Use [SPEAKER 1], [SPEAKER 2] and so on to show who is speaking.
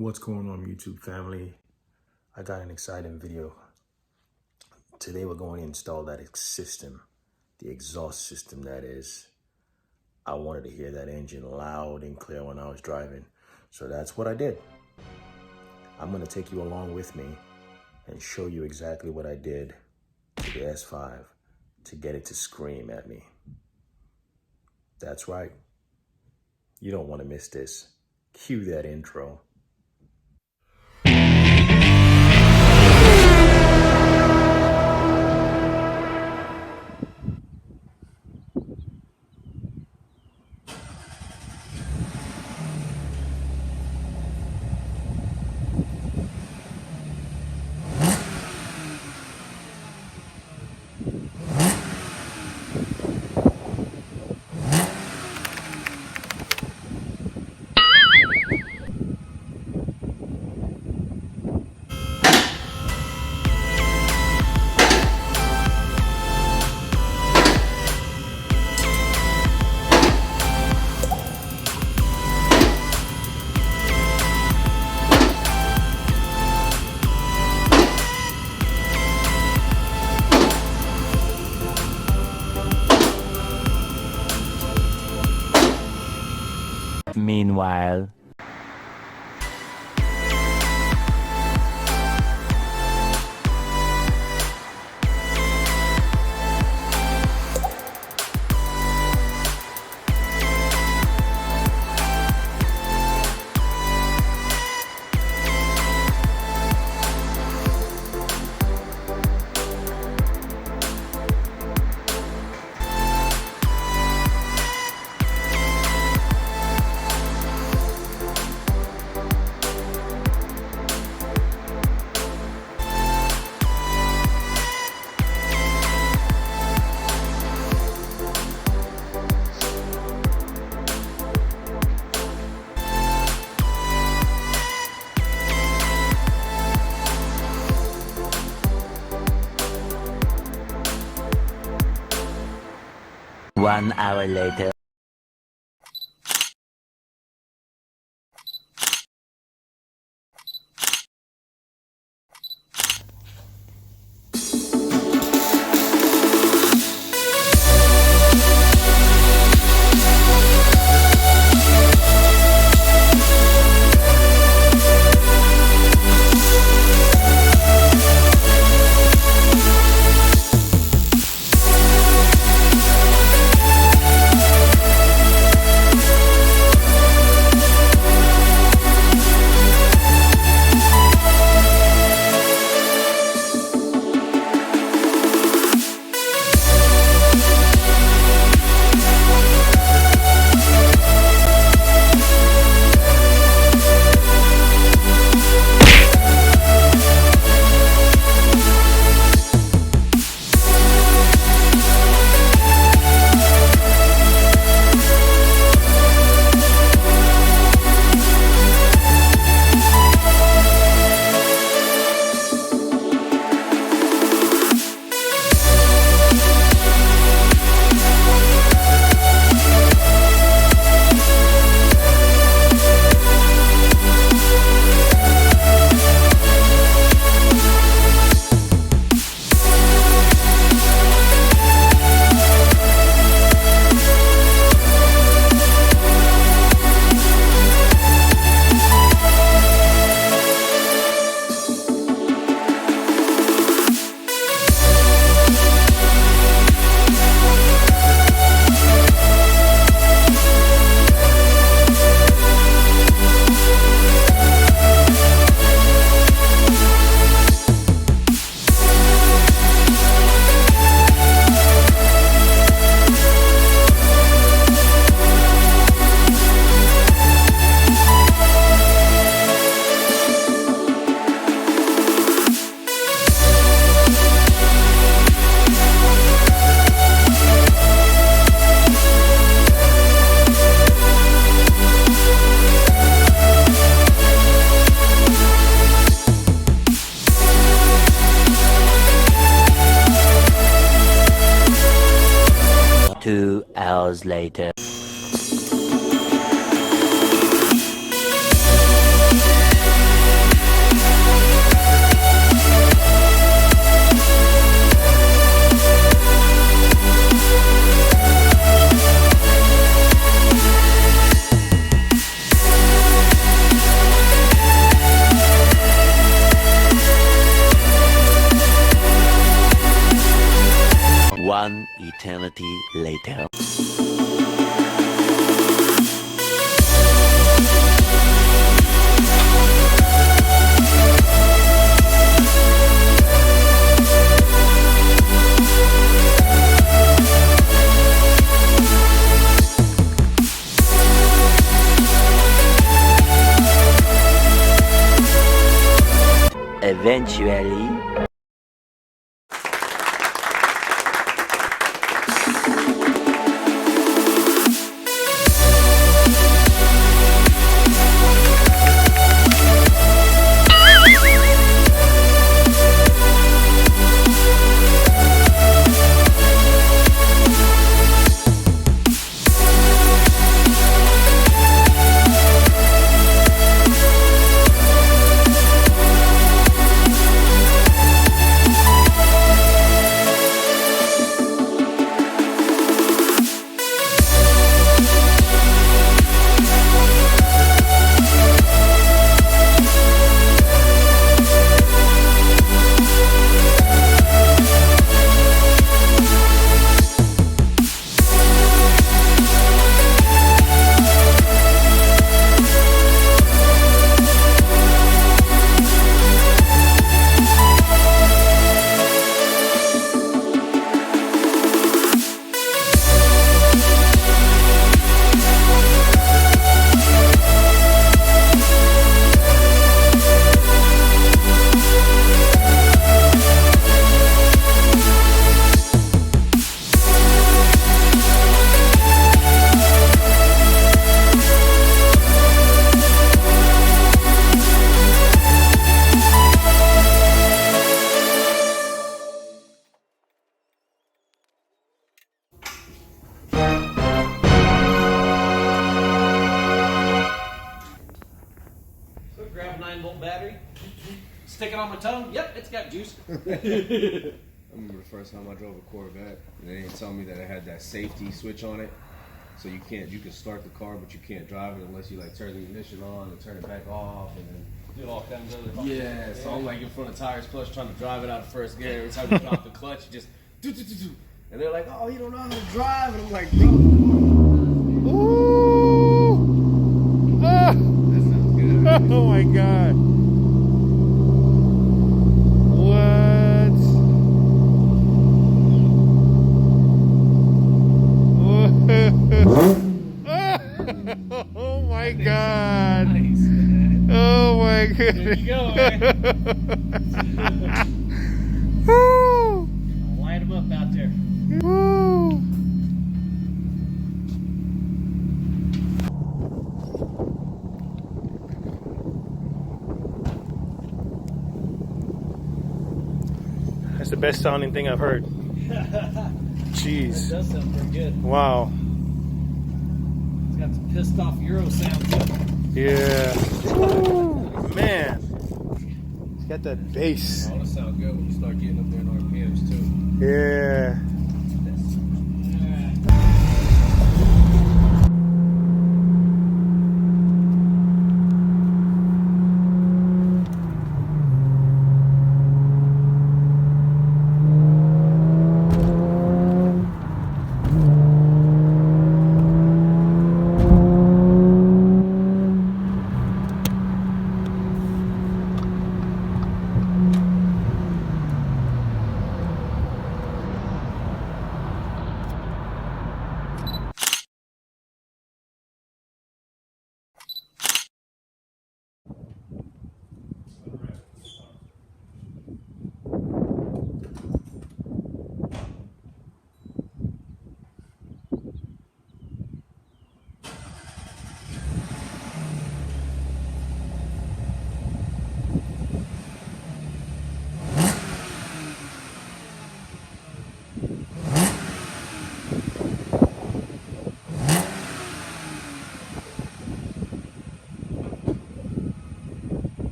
[SPEAKER 1] What's going on, YouTube family? I got an exciting video. Today we're going to install that system, the exhaust system that is. I wanted to hear that engine loud and clear when I was driving, so that's what I did. I'm going to take you along with me and show you exactly what I did to the S5 to get it to scream at me. That's right. You don't want to miss this. Cue that intro.
[SPEAKER 2] Meanwhile, one hour later. Two hours later. eternity later. Eventually.
[SPEAKER 3] Grab a 9-volt battery, stick it on my tongue. Yep, it's got juice.
[SPEAKER 4] I remember the first time I drove a Corvette, and they didn't tell me that it had that safety switch on it. So you can start the car, but you can't drive it unless you like turn the ignition on and turn it back off, and then
[SPEAKER 3] Do all kinds of other.
[SPEAKER 4] yeah. So I'm like in front of tires clutch trying to drive it out of first gear. Every time you drop the clutch, you just do. And they're like, "Oh, you don't know how to drive," and I'm like, "Bro,
[SPEAKER 5] Ooh! Ah!
[SPEAKER 4] that sounds good."
[SPEAKER 5] Oh my god. What? Oh my god.
[SPEAKER 3] Nice.
[SPEAKER 5] Oh my
[SPEAKER 3] There
[SPEAKER 5] goodness.
[SPEAKER 3] you go, man.
[SPEAKER 5] Woo!
[SPEAKER 3] Light them up out there.
[SPEAKER 5] Woo! That's the best sounding thing I've heard. Jeez.
[SPEAKER 3] That does sound pretty good.
[SPEAKER 5] Wow.
[SPEAKER 3] It's got some pissed off Euro sound to it.
[SPEAKER 5] Yeah. Woo, man. It's got that bass.
[SPEAKER 4] Oh, that sounds good when you start getting up there in RPMs too.
[SPEAKER 5] Yeah.